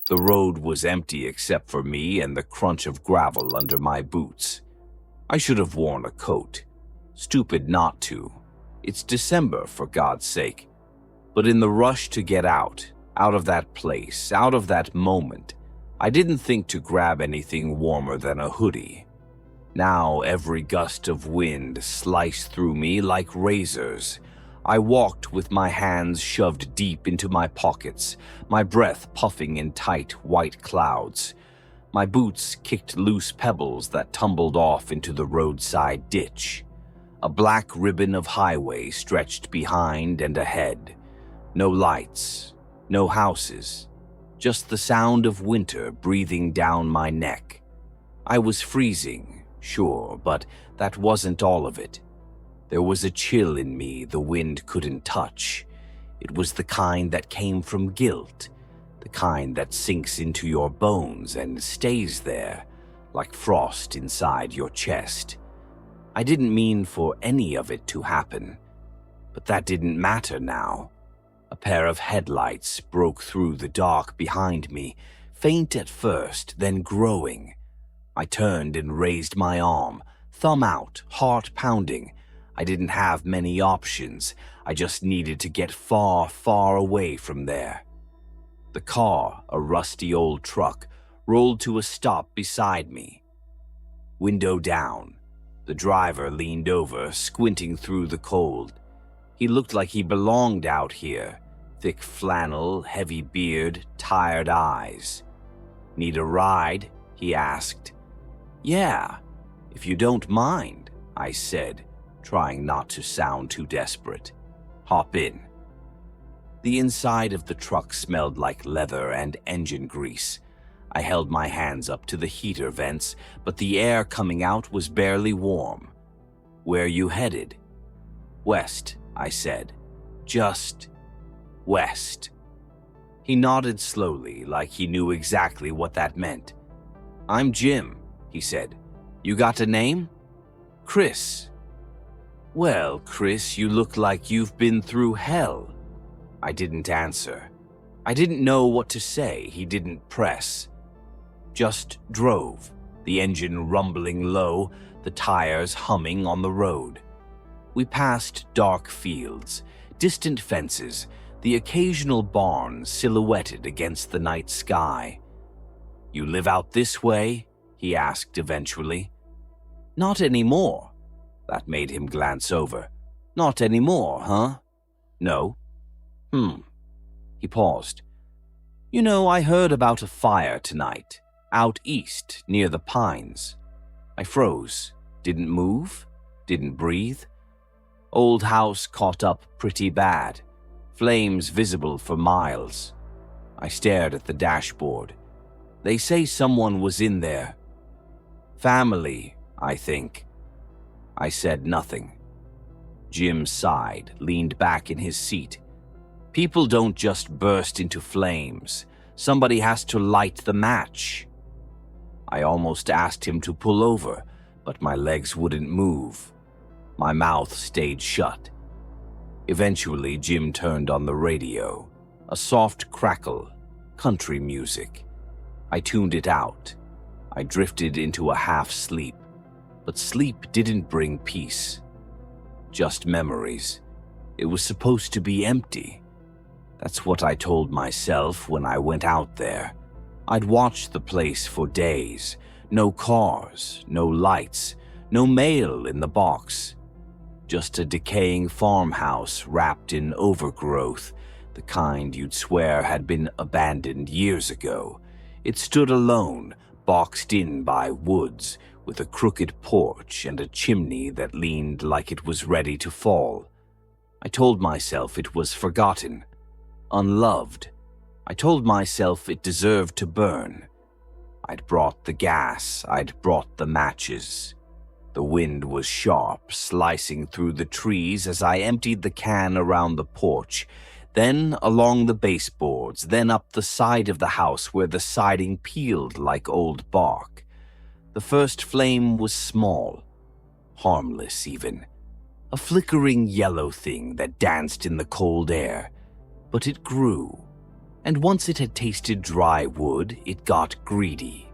The road was empty except for me and the crunch of gravel under my boots. I should have worn a coat. Stupid not to. It's December, for God's sake. But in the rush to get out of that place, out of that moment, I didn't think to grab anything warmer than a hoodie. Now every gust of wind sliced through me like razors. I walked with my hands shoved deep into my pockets, my breath puffing in tight white clouds. My boots kicked loose pebbles that tumbled off into the roadside ditch. A black ribbon of highway stretched behind and ahead. No lights, no houses, just the sound of winter breathing down my neck. I was freezing, sure, but that wasn't all of it. There was a chill in me the wind couldn't touch. It was the kind that came from guilt, the kind that sinks into your bones and stays there, like frost inside your chest. I didn't mean for any of it to happen, but that didn't matter now. A pair of headlights broke through the dark behind me, faint at first, then growing. I turned and raised my arm, thumb out, heart pounding. I didn't have many options. I just needed to get far, far away from there. The car, a rusty old truck, rolled to a stop beside me. Window down. The driver leaned over, squinting through the cold. He looked like he belonged out here. Thick flannel, heavy beard, tired eyes. "Need a ride?" he asked. "Yeah, if you don't mind," I said, trying not to sound too desperate. "Hop in." The inside of the truck smelled like leather and engine grease. I held my hands up to the heater vents, but the air coming out was barely warm. "Where you headed?" "West," I said. "Just west." He nodded slowly, like he knew exactly what that meant. "I'm Jim," he said. "You got a name?" "Chris." "Well, Chris, you look like you've been through hell." I didn't answer. I didn't know what to say. He didn't press. Just drove, the engine rumbling low, the tires humming on the road. We passed dark fields, distant fences, the occasional barn silhouetted against the night sky. "You live out this way?" he asked eventually. "Not anymore." That made him glance over. "Not anymore, huh?" "No." He paused. "You know, I heard about a fire tonight, out east, near the pines." I froze, didn't move, didn't breathe. Old house caught up pretty bad, flames visible for miles. I stared at the dashboard. "They say someone was in there." "Family, I think." I said nothing. Jim sighed, leaned back in his seat. "People don't just burst into flames. Somebody has to light the match." I almost asked him to pull over, but my legs wouldn't move. My mouth stayed shut. Eventually, Jim turned on the radio. A soft crackle, country music. I tuned it out. I drifted into a half-sleep, but sleep didn't bring peace. Just memories. It was supposed to be empty. That's what I told myself when I went out there. I'd watched the place for days. No cars, no lights, no mail in the box. Just a decaying farmhouse wrapped in overgrowth, the kind you'd swear had been abandoned years ago. It stood alone, boxed in by woods, with a crooked porch and a chimney that leaned like it was ready to fall. I told myself it was forgotten, unloved. I told myself it deserved to burn. I'd brought the gas, I'd brought the matches. The wind was sharp, slicing through the trees as I emptied the can around the porch, then along the baseboards, then up the side of the house where the siding peeled like old bark. The first flame was small, harmless even, a flickering yellow thing that danced in the cold air, but it grew And once it had tasted dry wood, it got greedy.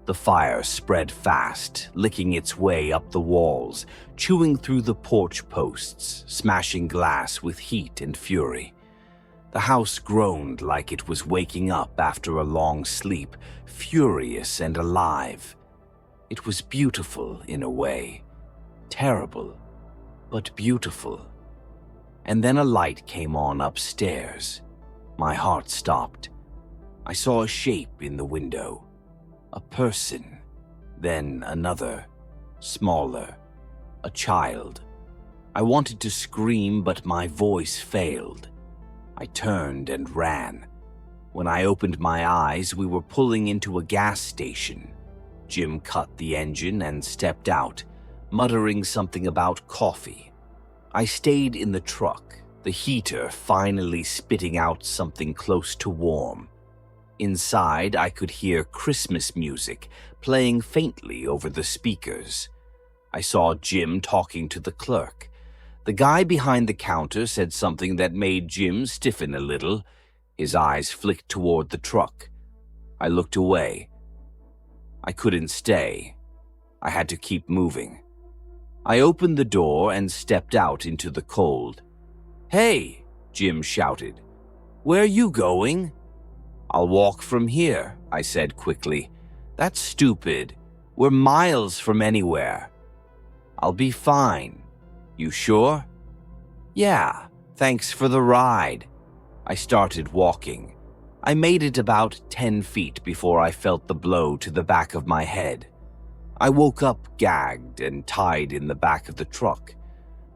The fire spread fast, licking its way up the walls, chewing through the porch posts, smashing glass with heat and fury. The house groaned like it was waking up after a long sleep, furious and alive. It was beautiful in a way. Terrible, but beautiful. And then a light came on upstairs. My heart stopped. I saw a shape in the window. A person. Then another. Smaller. A child. I wanted to scream, but my voice failed. I turned and ran. When I opened my eyes, we were pulling into a gas station. Jim cut the engine and stepped out, muttering something about coffee. I stayed in the truck, the heater finally spitting out something close to warm. Inside, I could hear Christmas music playing faintly over the speakers. I saw Jim talking to the clerk. The guy behind the counter said something that made Jim stiffen a little. His eyes flicked toward the truck. I looked away. I couldn't stay. I had to keep moving. I opened the door and stepped out into the cold. "Hey," Jim shouted. "Where are you going?" "I'll walk from here," I said quickly. "That's stupid. We're miles from anywhere." "I'll be fine." "You sure?" "Yeah, thanks for the ride." I started walking. I made it about 10 feet before I felt the blow to the back of my head. I woke up gagged and tied in the back of the truck.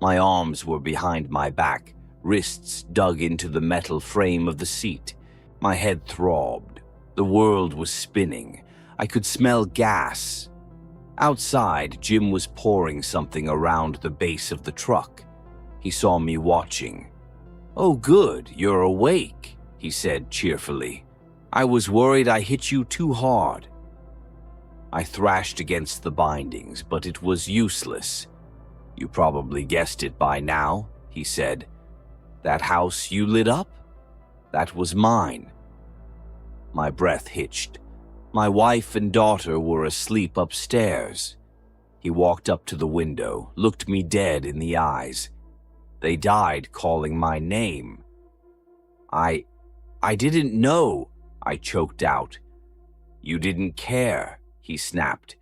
My arms were behind my back, wrists dug into the metal frame of the seat. My head throbbed. The world was spinning. I could smell gas. Outside, Jim was pouring something around the base of the truck. He saw me watching. "Oh, good, you're awake," he said cheerfully. "I was worried I hit you too hard." I thrashed against the bindings, but it was useless. "You probably guessed it by now," he said. "That house you lit up? That was mine." My breath hitched. My wife and daughter were asleep upstairs. He walked up to the window, looked me dead in the eyes. "They died calling my name." I didn't know," I choked out. "You didn't care," he snapped.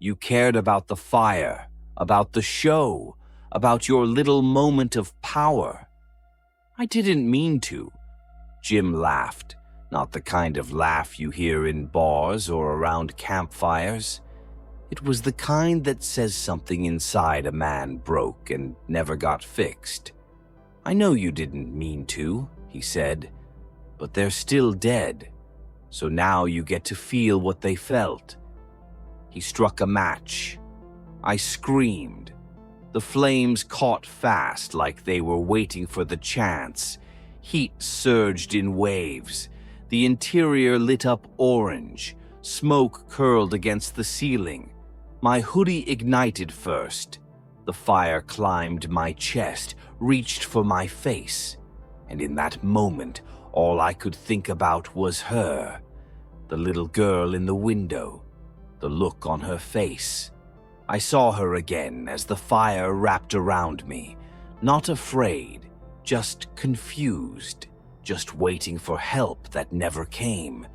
"You cared about the fire, about the show, about your little moment of power." "I didn't mean to." Jim laughed, not the kind of laugh you hear in bars or around campfires. It was the kind that says something inside a man broke and never got fixed. "I know you didn't mean to," he said, "but they're still dead, so now you get to feel what they felt." He struck a match. I screamed. The flames caught fast like they were waiting for the chance. Heat surged in waves. The interior lit up orange. Smoke curled against the ceiling. My hoodie ignited first. The fire climbed my chest, reached for my face. And in that moment, all I could think about was her. The little girl in the window. The look on her face. I saw her again as the fire wrapped around me. Not afraid, just confused, just waiting for help that never came.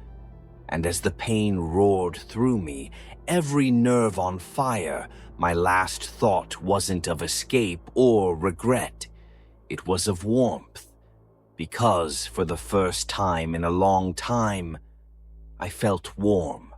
And as the pain roared through me, every nerve on fire, my last thought wasn't of escape or regret. It was of warmth. Because for the first time in a long time, I felt warm.